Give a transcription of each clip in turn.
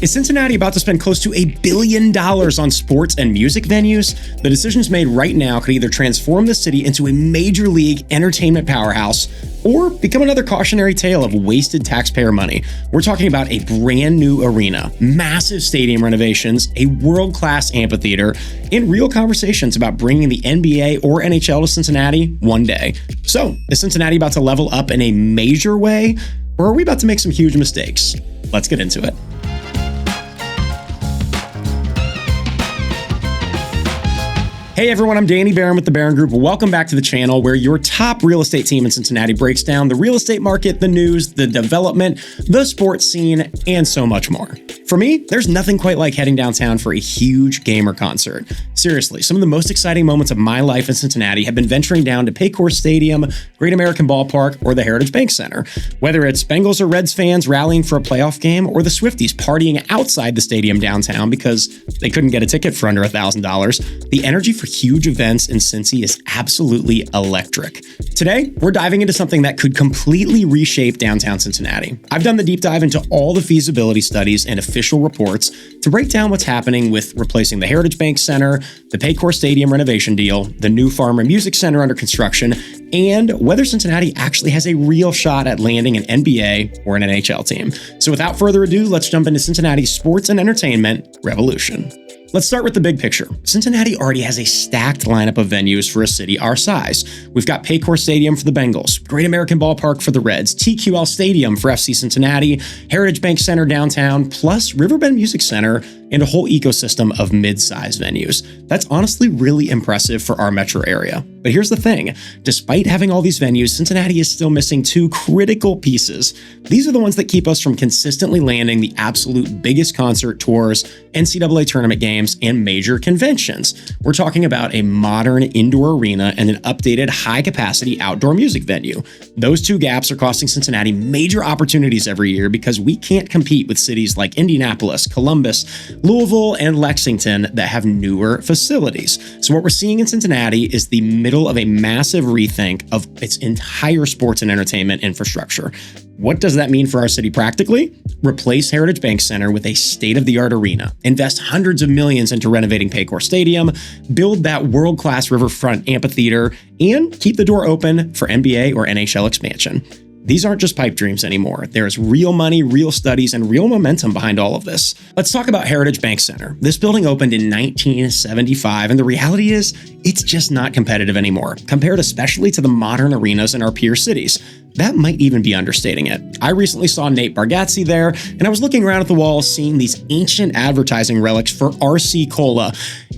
Is Cincinnati about to spend close to $1 billion on sports and music venues? The decisions made right now could either transform the city into a major league entertainment powerhouse or become another cautionary tale of wasted taxpayer money. We're talking about a brand new arena, massive stadium renovations, a world-class amphitheater, and real conversations about bringing the NBA or NHL to Cincinnati one day. So, is Cincinnati about to level up in a major way, or are we about to make some huge mistakes? Let's get into it. Hey everyone, I'm Danny Barron with the Barron Group. Welcome back to the channel where your top real estate team in Cincinnati breaks down the real estate market, the news, the development, the sports scene, and so much more. For me, there's nothing quite like heading downtown for a huge game or concert. Seriously, some of the most exciting moments of my life in Cincinnati have been venturing down to Paycor Stadium, Great American Ballpark, or the Heritage Bank Center. Whether it's Bengals or Reds fans rallying for a playoff game, or the Swifties partying outside the stadium downtown because they couldn't get a ticket for under $1,000, the energy for huge events in Cincy is absolutely electric. Today, we're diving into something that could completely reshape downtown Cincinnati. I've done the deep dive into all the feasibility studies and official reports to break down what's happening with replacing the Heritage Bank Center, the Paycor Stadium renovation deal, the new Farmer Music Center under construction, and whether Cincinnati actually has a real shot at landing an NBA or an NHL team. So without further ado, let's jump into Cincinnati's sports and entertainment revolution. Let's start with the big picture. Cincinnati already has a stacked lineup of venues for a city our size. We've got Paycor Stadium for the Bengals, Great American Ballpark for the Reds, TQL Stadium for FC Cincinnati, Heritage Bank Center downtown, plus Riverbend Music Center, and a whole ecosystem of mid-size venues. That's honestly really impressive for our metro area. But here's the thing, despite having all these venues, Cincinnati is still missing two critical pieces. These are the ones that keep us from consistently landing the absolute biggest concert tours, NCAA tournament games, and major conventions. We're talking about a modern indoor arena and an updated high-capacity outdoor music venue. Those two gaps are costing Cincinnati major opportunities every year because we can't compete with cities like Indianapolis, Columbus, Louisville, and Lexington that have newer facilities. So what we're seeing in Cincinnati is the middle of a massive rethink of its entire sports and entertainment infrastructure. What does that mean for our city practically? Replace Heritage Bank Center with a state-of-the-art arena, invest hundreds of millions into renovating Paycor Stadium, build that world-class riverfront amphitheater, and keep the door open for NBA or NHL expansion. These aren't just pipe dreams anymore. There's real money, real studies, and real momentum behind all of this. Let's talk about Heritage Bank Center. This building opened in 1975, and the reality is, it's just not competitive anymore, compared especially to the modern arenas in our peer cities. That might even be understating it. I recently saw Nate Bargatze there, and I was looking around at the walls, seeing these ancient advertising relics for RC Cola.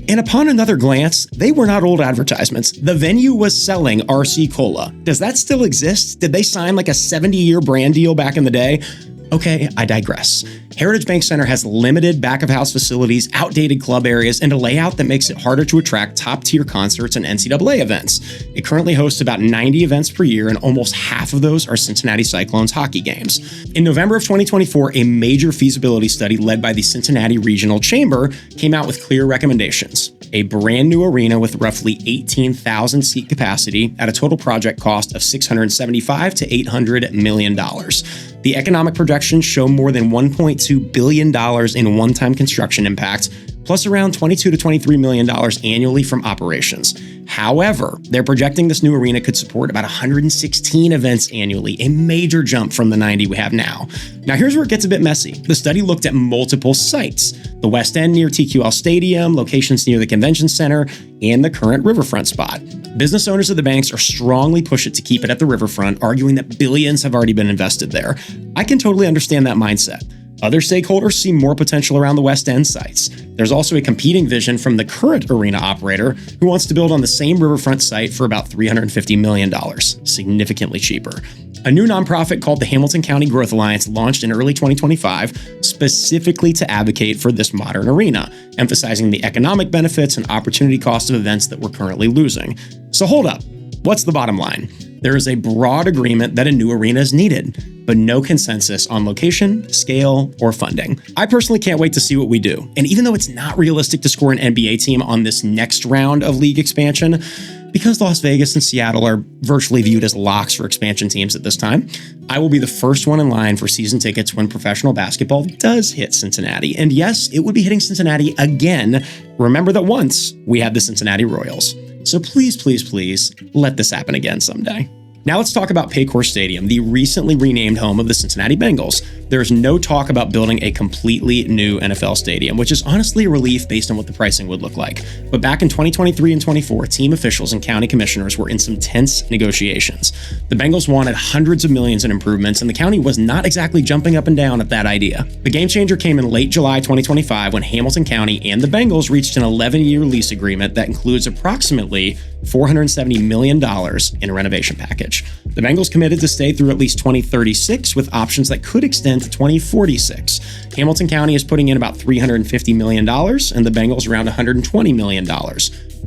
And upon another glance, they were not old advertisements. The venue was selling RC Cola. Does that still exist? Did they sign like a 70-year brand deal back in the day? Okay, I digress. Heritage Bank Center has limited back-of-house facilities, outdated club areas, and a layout that makes it harder to attract top-tier concerts and NCAA events. It currently hosts about 90 events per year, and almost half of those are Cincinnati Cyclones hockey games. In November of 2024, a major feasibility study led by the Cincinnati Regional Chamber came out with clear recommendations. A brand new arena with roughly 18,000 seat capacity at a total project cost of $675 to $800 million. The economic projections show more than $1.2 billion in one-time construction impact, plus around $22 to $23 million annually from operations. However, they're projecting this new arena could support about 116 events annually, a major jump from the 90 we have now. Now here's where it gets a bit messy. The study looked at multiple sites: the West End near TQL Stadium, locations near the Convention Center, and the current riverfront spot. Business owners of the banks are strongly pushing to keep it at the riverfront, arguing that billions have already been invested there. I can totally understand that mindset. Other stakeholders see more potential around the West End sites. There's also a competing vision from the current arena operator who wants to build on the same riverfront site for about $350 million, significantly cheaper. A new nonprofit called the Hamilton County Growth Alliance launched in early 2025 specifically to advocate for this modern arena, emphasizing the economic benefits and opportunity cost of events that we're currently losing. So hold up, what's the bottom line? There is a broad agreement that a new arena is needed, but no consensus on location, scale, or funding. I personally can't wait to see what we do. And even though it's not realistic to score an NBA team on this next round of league expansion, because Las Vegas and Seattle are virtually viewed as locks for expansion teams at this time, I will be the first one in line for season tickets when professional basketball does hit Cincinnati. And yes, it would be hitting Cincinnati again. Remember that once we had the Cincinnati Royals. So please, please, please let this happen again someday. Now let's talk about Paycor Stadium, the recently renamed home of the Cincinnati Bengals. There's no talk about building a completely new NFL stadium, which is honestly a relief based on what the pricing would look like. But back in 2023 and 24, team officials and county commissioners were in some tense negotiations. The Bengals wanted hundreds of millions in improvements, and the county was not exactly jumping up and down at that idea. The game changer came in late July 2025 when Hamilton County and the Bengals reached an 11-year lease agreement that includes approximately $470 million in a renovation package. The Bengals committed to stay through at least 2036 with options that could extend to 2046. Hamilton County is putting in about $350 million and the Bengals around $120 million.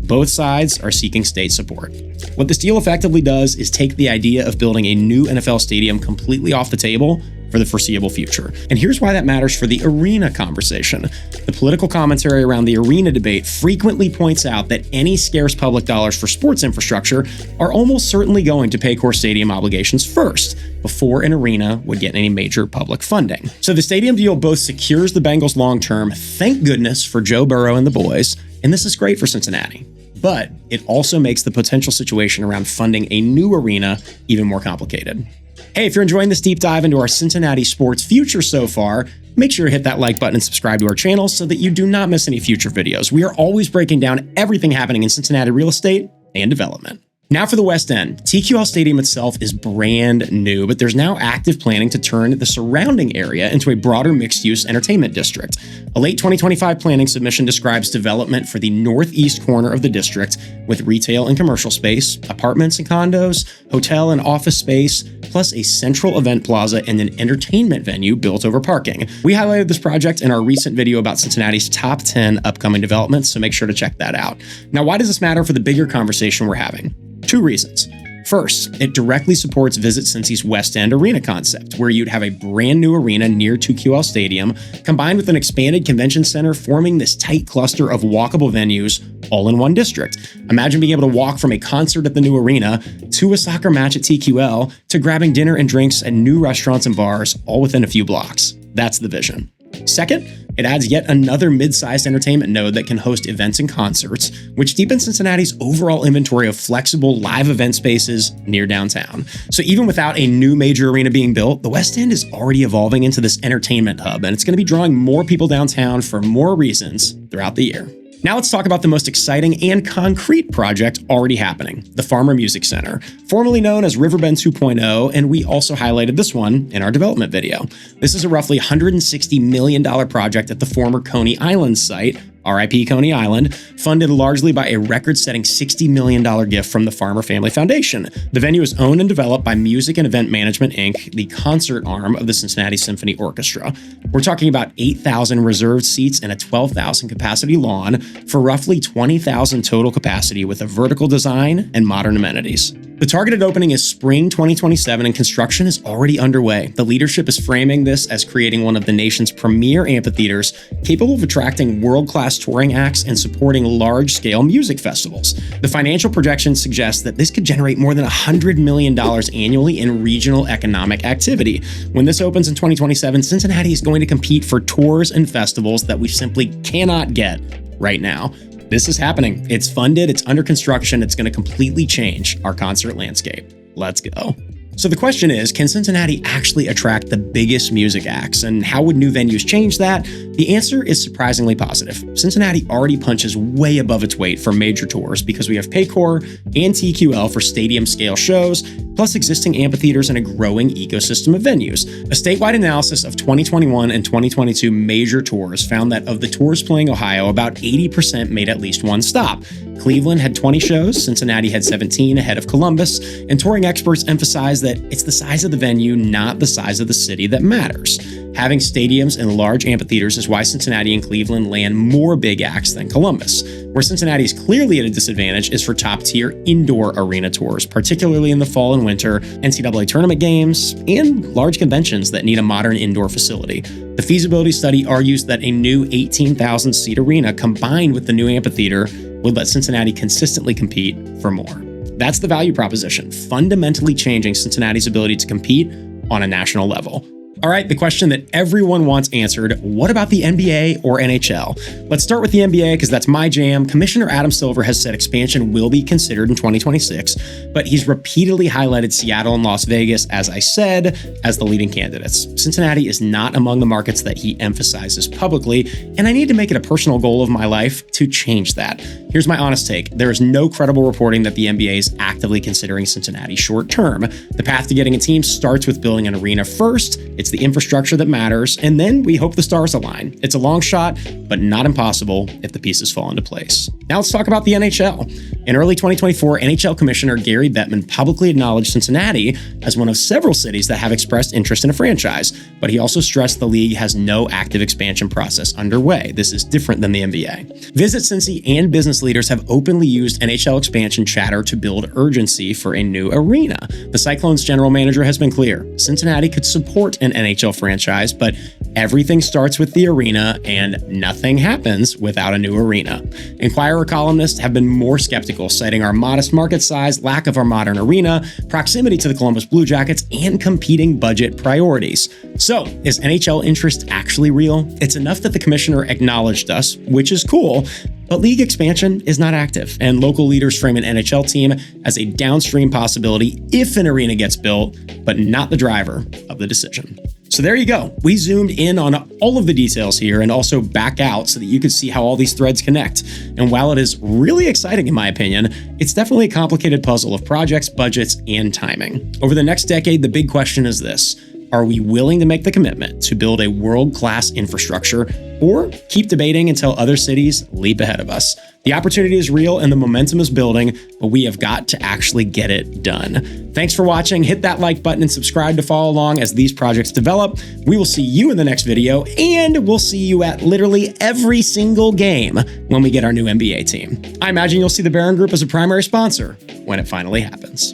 Both sides are seeking state support. What this deal effectively does is take the idea of building a new NFL stadium completely off the table for the foreseeable future. And here's why that matters for the arena conversation. The political commentary around the arena debate frequently points out that any scarce public dollars for sports infrastructure are almost certainly going to Paycor Stadium obligations first, before an arena would get any major public funding. So the stadium deal both secures the Bengals long-term, thank goodness for Joe Burrow and the boys, and this is great for Cincinnati. But it also makes the potential situation around funding a new arena even more complicated. Hey, if you're enjoying this deep dive into our Cincinnati sports future so far, make sure to hit that like button and subscribe to our channel so that you do not miss any future videos. We are always breaking down everything happening in Cincinnati real estate and development. Now for the West End. TQL Stadium itself is brand new, but there's now active planning to turn the surrounding area into a broader mixed-use entertainment district. A late 2025 planning submission describes development for the northeast corner of the district with retail and commercial space, apartments and condos, hotel and office space, plus a central event plaza and an entertainment venue built over parking. We highlighted this project in our recent video about Cincinnati's top 10 upcoming developments, so make sure to check that out. Now, why does this matter for the bigger conversation we're having? Two reasons. First, it directly supports Visit Cincy's West End arena concept, where you'd have a brand new arena near 2QL Stadium, combined with an expanded convention center, forming this tight cluster of walkable venues all in one district. Imagine being able to walk from a concert at the new arena to a soccer match at TQL to grabbing dinner and drinks at new restaurants and bars all within a few blocks. That's the vision. Second, it adds yet another mid-sized entertainment node that can host events and concerts, which deepens Cincinnati's overall inventory of flexible live event spaces near downtown. So even without a new major arena being built, the West End is already evolving into this entertainment hub, and it's going to be drawing more people downtown for more reasons throughout the year. Now let's talk about the most exciting and concrete project already happening, the Farmer Music Center, formerly known as Riverbend 2.0, and we also highlighted this one in our development video. This is a roughly $160 million project at the former Coney Island site, RIP Coney Island, funded largely by a record-setting $60 million gift from the Farmer Family Foundation. The venue is owned and developed by Music and Event Management, Inc., the concert arm of the Cincinnati Symphony Orchestra. We're talking about 8,000 reserved seats and a 12,000 capacity lawn for roughly 20,000 total capacity with a vertical design and modern amenities. The targeted opening is spring 2027 and construction is already underway. The leadership is framing this as creating one of the nation's premier amphitheaters capable of attracting world-class touring acts and supporting large-scale music festivals. The financial projections suggest that this could generate more than $100 million annually in regional economic activity. When this opens in 2027, Cincinnati is going to compete for tours and festivals that we simply cannot get right now. This is happening. It's funded, it's under construction, it's going to completely change our concert landscape. Let's go. So the question is, can Cincinnati actually attract the biggest music acts, and how would new venues change that? The answer is surprisingly positive. Cincinnati already punches way above its weight for major tours because we have Paycor and TQL for stadium-scale shows, plus existing amphitheaters and a growing ecosystem of venues. A statewide analysis of 2021 and 2022 major tours found that of the tours playing Ohio, about 80% made at least one stop. Cleveland had 20 shows, Cincinnati had 17 ahead of Columbus, and touring experts emphasize that it's the size of the venue, not the size of the city, that matters. Having stadiums and large amphitheaters is why Cincinnati and Cleveland land more big acts than Columbus. Where Cincinnati is clearly at a disadvantage is for top-tier indoor arena tours, particularly in the fall and winter, NCAA tournament games, and large conventions that need a modern indoor facility. The feasibility study argues that a new 18,000-seat arena combined with the new amphitheater would let Cincinnati consistently compete for more. That's the value proposition, fundamentally changing Cincinnati's ability to compete on a national level. All right, the question that everyone wants answered, what about the NBA or NHL? Let's start with the NBA because that's my jam. Commissioner Adam Silver has said expansion will be considered in 2026, but he's repeatedly highlighted Seattle and Las Vegas, as I said, as the leading candidates. Cincinnati is not among the markets that he emphasizes publicly, and I need to make it a personal goal of my life to change that. Here's my honest take. There is no credible reporting that the NBA is actively considering Cincinnati short term. The path to getting a team starts with building an arena first. It's the infrastructure that matters, and then we hope the stars align. It's a long shot, but not impossible if the pieces fall into place. Now let's talk about the NHL. In early 2024, NHL Commissioner Gary Bettman publicly acknowledged Cincinnati as one of several cities that have expressed interest in a franchise, but he also stressed the league has no active expansion process underway. This is different than the NBA. Visit Cincy and business leaders have openly used NHL expansion chatter to build urgency for a new arena. The Cyclones general manager has been clear. Cincinnati could support an NHL franchise, but everything starts with the arena and nothing happens without a new arena. Inquirer columnists have been more skeptical, citing our modest market size, lack of our modern arena, proximity to the Columbus Blue Jackets, and competing budget priorities. So, is NHL interest actually real? It's enough that the commissioner acknowledged us, which is cool, but league expansion is not active, and local leaders frame an NHL team as a downstream possibility if an arena gets built, but not the driver of the decision. So there you go. We zoomed in on all of the details here and also back out so that you could see how all these threads connect. And while it is really exciting in my opinion, it's definitely a complicated puzzle of projects, budgets, and timing. Over the next decade, the big question is this: are we willing to make the commitment to build a world-class infrastructure or keep debating until other cities leap ahead of us? The opportunity is real and the momentum is building, but we have got to actually get it done. Thanks for watching. Hit that like button and subscribe to follow along as these projects develop. We will see you in the next video, and we'll see you at literally every single game when we get our new NBA team. I imagine you'll see the Barron Group as a primary sponsor when it finally happens.